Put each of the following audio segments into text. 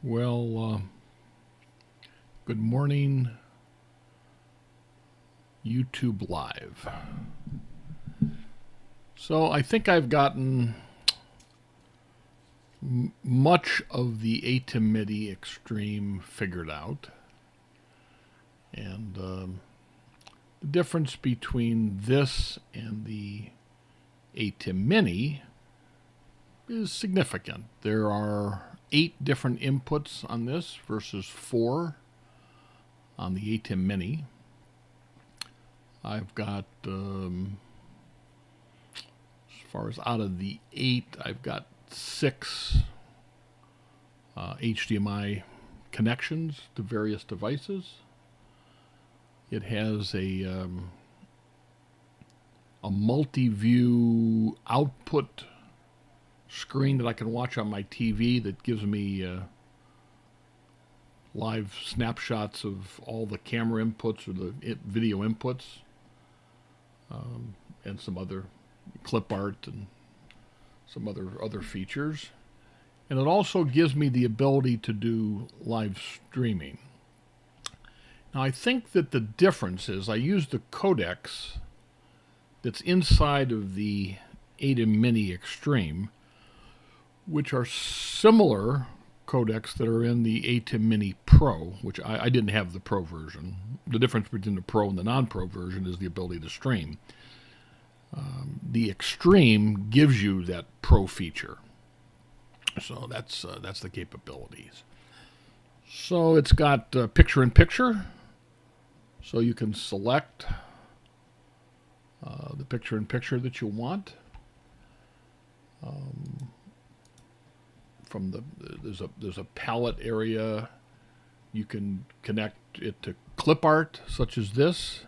Well, good morning, YouTube Live. So I think I've gotten much of the ATEM Mini Extreme figured out. And the difference between this and the ATEM Mini is significant. There are 8 different inputs on this versus 4 on the ATEM Mini. I've got, as far as out of the 8, I've got 6 HDMI connections to various devices. It has a multi-view output screen that I can watch on my TV that gives me live snapshots of all the camera inputs or the video inputs, and some other clip art and some other features. And it also gives me the ability to do live streaming. Now I think that the difference is I use the codecs that's inside of the ATEM Mini Extreme, which are similar codecs that are in the ATEM Mini Pro, which I didn't have the Pro version. The difference between the Pro and the non-Pro version is the ability to stream. The Extreme gives you that Pro feature. So that's the capabilities. So it's got picture-in-picture, so you can select the picture-in-picture that you want. There's a palette area. You can connect it to clip art such as this.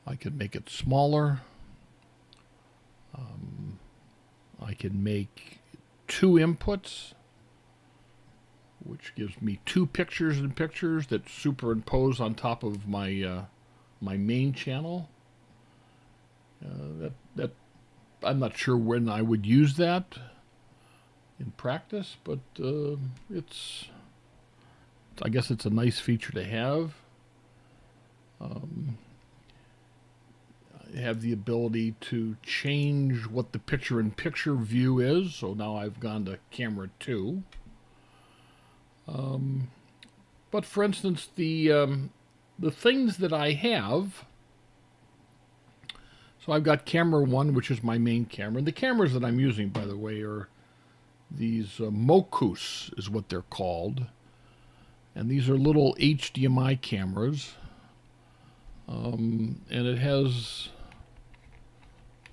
I can make it smaller. I can make 2 inputs, which gives me 2 pictures in pictures that superimpose on top of my my main channel. That I'm not sure when I would use that in practice, but I guess it's a nice feature to have. I have the ability to change what the picture-in-picture view is, so now I've gone to camera 2. But for instance, the things that I have, so I've got camera 1, which is my main camera. And the cameras that I'm using, by the way, are these Mokus is what they're called. And these are little HDMI cameras. And it has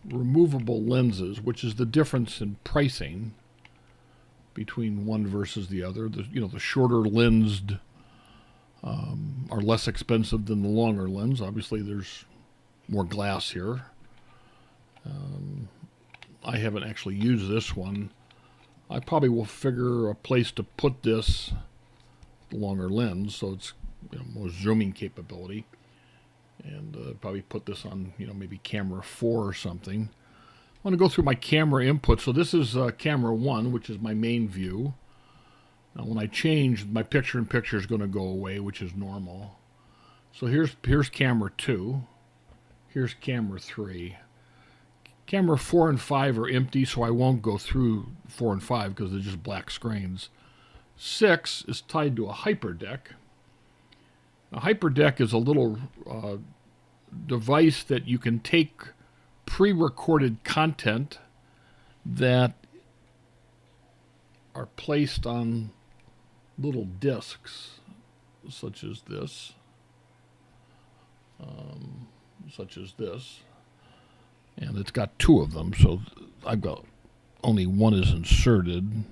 removable lenses, which is the difference in pricing between one versus the other. The shorter lensed are less expensive than the longer lens. Obviously, there's more glass here. I haven't actually used this one. I probably will figure a place to put this longer lens, so it's more zooming capability, and probably put this on maybe camera 4 or something. I want to go through my camera input. So this is camera 1, which is my main view. Now when I change, my picture-in-picture is going to go away, which is normal. So here's camera 2. Here's camera 3. Camera 4 and 5 are empty, so I won't go through 4 and 5 because they're just black screens. 6 is tied to a hyperdeck. A hyperdeck is a little device that you can take pre-recorded content that are placed on little discs, such as this. And it's got 2 of them, so I've got only 1 is inserted.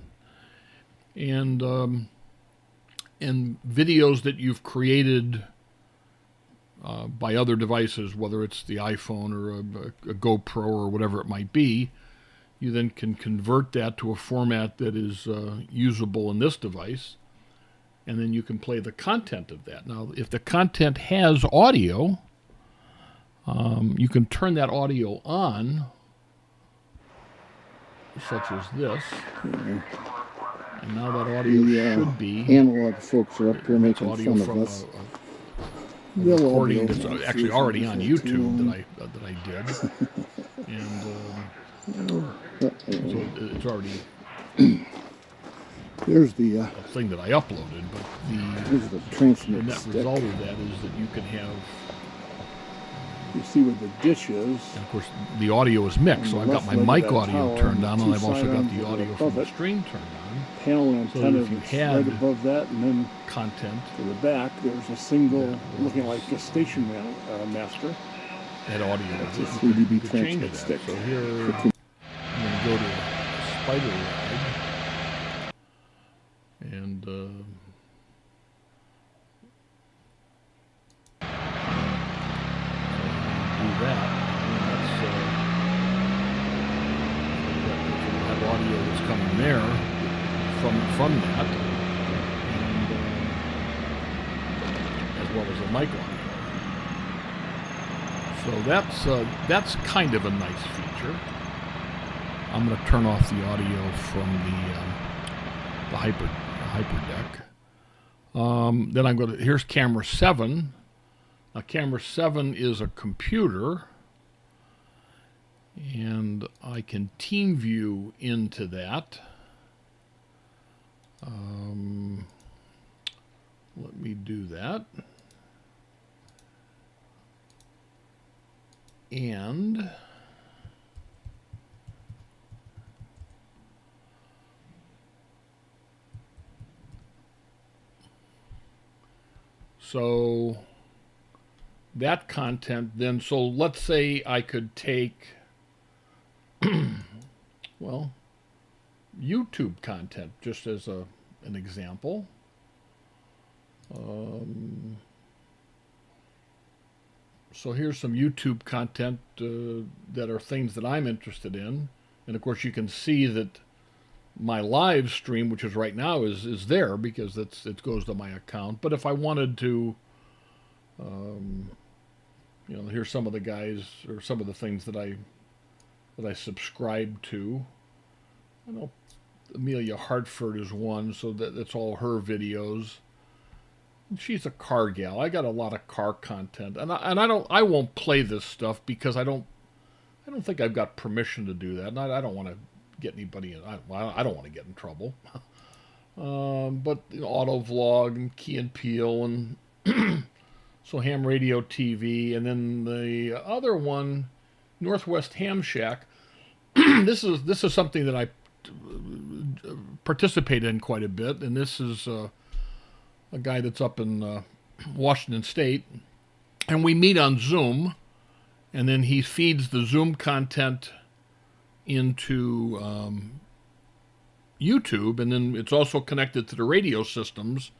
And videos that you've created by other devices, whether it's the iPhone or a GoPro or whatever it might be, you then can convert that to a format that is usable in this device, and then you can play the content of that. Now, if the content has audio, you can turn that audio on, such as this. And now that audio should be. Analog folks are up here making audio fun of from us. A recording that's actually already on YouTube that I did, and so it's already. There's the thing that I uploaded, but the net result of that is that you can have. You see where the dish is. And of course, the audio is mixed, so I've got my mic audio turned on, and I've also got the audio from the stream turned on. Panel antenna so that's right above that, and then content to the back, there's a single looking like a station master. That audio. That's a 3dB transmit stick. So here, I'm going to go to Spider Ride, and do that. And that's audio that's coming there from that, and as well as the mic audio. So that's kind of a nice feature. I'm going to turn off the audio from the hyperdeck. Then I'm going to. Here's camera 7. Now, camera 7 is a computer, and I can team view into that. Let me do that. And so that content then, so let's say I could take, well, YouTube content just as an example. So here's some YouTube content that are things that I'm interested in. And of course you can see that my live stream, which is right now, is there because it goes to my account. But if I wanted to, here's some of the guys or some of the things that I subscribe to. I know Amelia Hartford is one, so that's all her videos. She's a car gal. I got a lot of car content, and I won't play this stuff because I don't think I've got permission to do that, and I don't want to get anybody in. I don't want to get in trouble. But auto vlog and Key and Peele and so Ham Radio TV, and then the other one, Northwest Ham Shack. This is something that I participate in quite a bit, and this is a guy that's up in Washington State, and we meet on Zoom, and then he feeds the Zoom content into YouTube, and then it's also connected to the radio systems,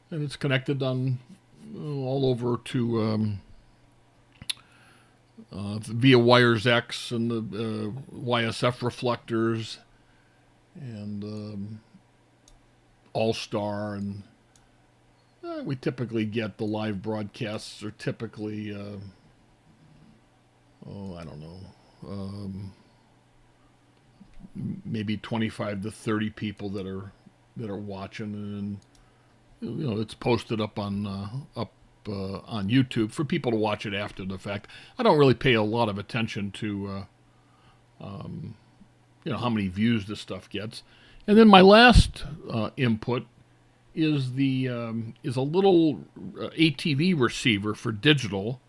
and it's connected on all over to via Wires X and the YSF reflectors and All-Star, and we typically get the live broadcasts are typically I don't know, maybe 25 to 30 people that are watching, and it's posted up on YouTube for people to watch it after the fact. I don't really pay a lot of attention to how many views this stuff gets. And then my last input is a little ATV receiver for digital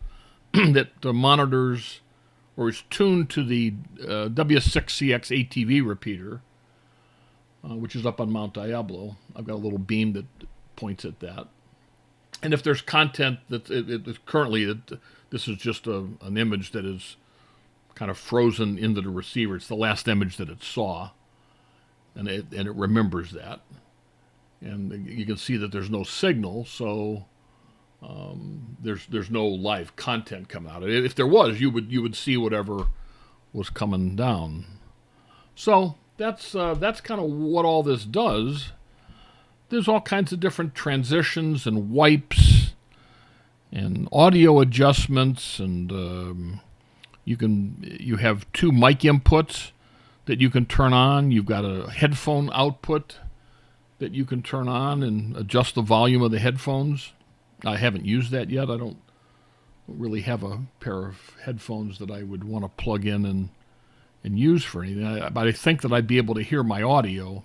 that monitors or is tuned to the W6CX ATV repeater, which is up on Mount Diablo. I've got a little beam that points at that. And if there's content that currently this is just an image that is kind of frozen into the receiver. It's the last image that it saw, and it remembers that. And you can see that there's no signal, so there's no live content coming out of it. If there was, you would see whatever was coming down. So that's kind of what all this does. There's all kinds of different transitions and wipes and audio adjustments, and you have two mic inputs that you can turn on. You've got a headphone output that you can turn on and adjust the volume of the headphones. I haven't used that yet. I don't really have a pair of headphones that I would want to plug in and use for anything. But I think that I'd be able to hear my audio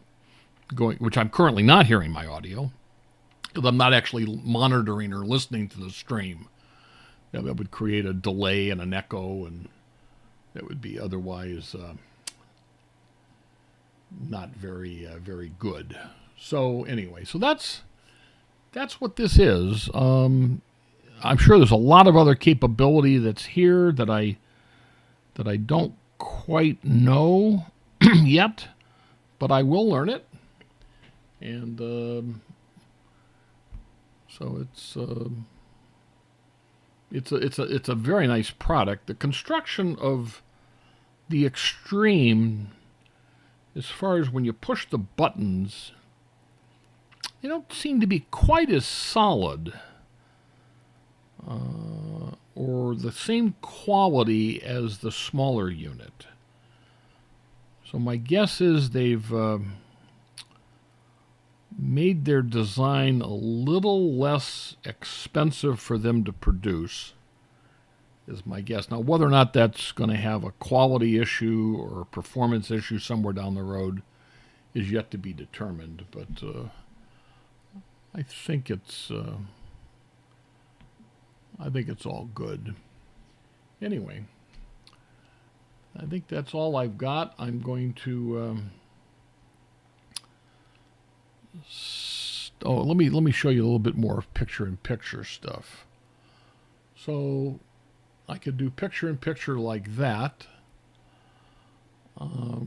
going, which I'm currently not hearing my audio, because I'm not actually monitoring or listening to the stream. That would create a delay and an echo, and that would be otherwise not very good. So anyway, so that's what this is. I'm sure there's a lot of other capability that's here that I don't quite know yet, but I will learn it. And so it's a very nice product. The construction of the Extreme, as far as when you push the buttons, they don't seem to be quite as solid or the same quality as the smaller unit. So my guess is they've made their design a little less expensive for them to produce, is my guess. Now, whether or not that's going to have a quality issue or a performance issue somewhere down the road is yet to be determined, but I think it's all good. Anyway, I think that's all I've got. I'm going to let me show you a little bit more picture-in-picture stuff. So I could do picture-in-picture like that,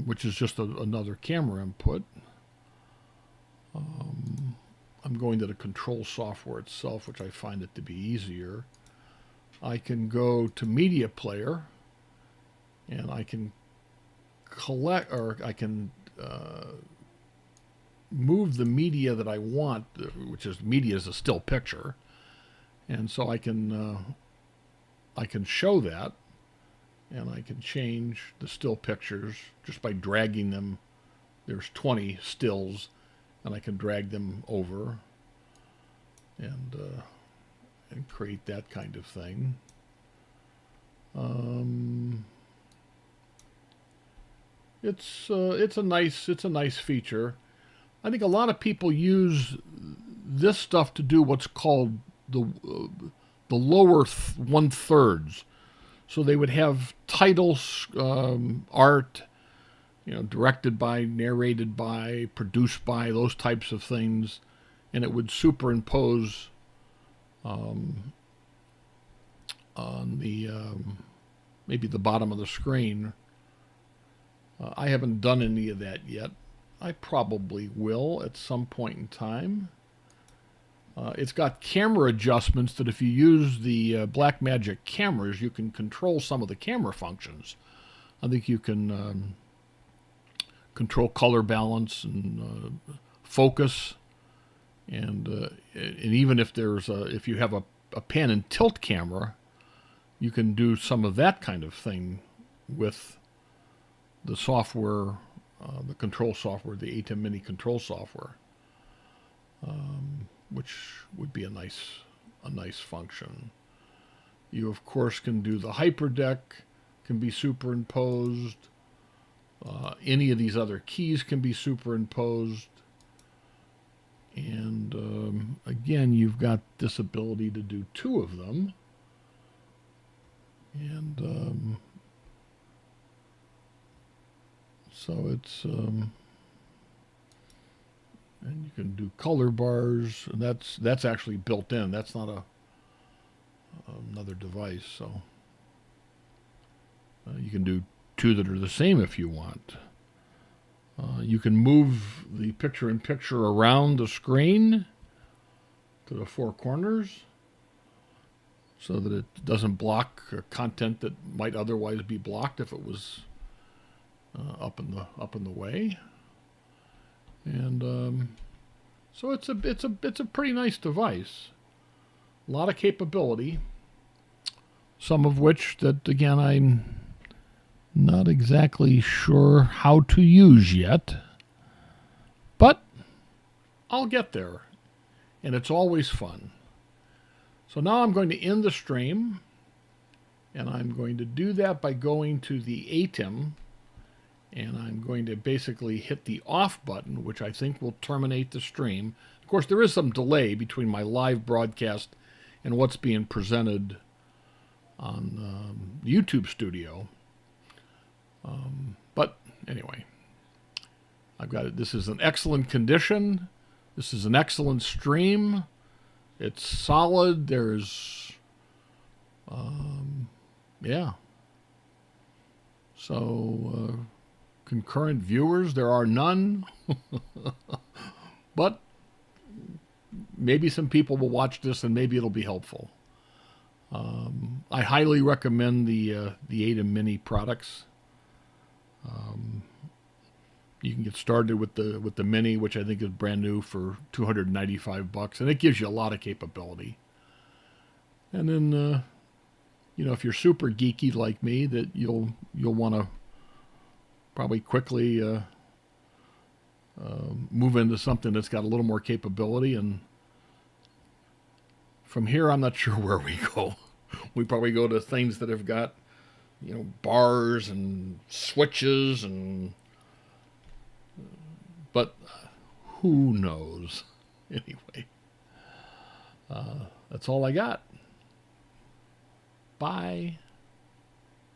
which is just another camera input. I'm going to the control software itself, which I find it to be easier. I can go to Media Player, and I can collect, or I can move the media that I want, which is media is a still picture, and so I can show that, and I can change the still pictures just by dragging them. There's 20 stills, and I can drag them over and create that kind of thing. It's a nice feature. I think a lot of people use this stuff to do what's called the lower 1/3. So they would have titles, art, directed by, narrated by, produced by, those types of things, and it would superimpose on the maybe the bottom of the screen. I haven't done any of that yet. I probably will at some point in time. It's got camera adjustments that if you use the Blackmagic cameras, you can control some of the camera functions. I think you can control color balance and focus, and even if if you have a pan and tilt camera, you can do some of that kind of thing with the software, the control software, the ATEM Mini control software, which would be a nice function. You of course can do the hyperdeck, can be superimposed. Any of these other keys can be superimposed. And again, you've got this ability to do 2 of them. And so it's and you can do color bars, and that's actually built in. That's not another device. So you can do 2 that are the same if you want. You can move the picture-in-picture around the screen to the 4 corners so that it doesn't block content that might otherwise be blocked if it was up in the way. And so it's a pretty nice device. A lot of capability. Some of which that again I'm not exactly sure how to use yet, but I'll get there. And it's always fun. So now I'm going to end the stream. And I'm going to do that by going to the ATEM. And I'm going to basically hit the off button, which I think will terminate the stream. Of course, there is some delay between my live broadcast and what's being presented on YouTube Studio. But anyway, I've got it. This is an excellent condition. This is an excellent stream. It's solid. There's, yeah. So, concurrent viewers, there are none. But maybe some people will watch this and maybe it'll be helpful. I highly recommend the ATEM Mini products. You can get started with the Mini, which I think is brand new for $295, and it gives you a lot of capability. And then, if you're super geeky like me, that you'll want to probably quickly move into something that's got a little more capability. And from here, I'm not sure where we go. We probably go to things that have got, bars and switches but who knows? Anyway, that's all I got. Bye.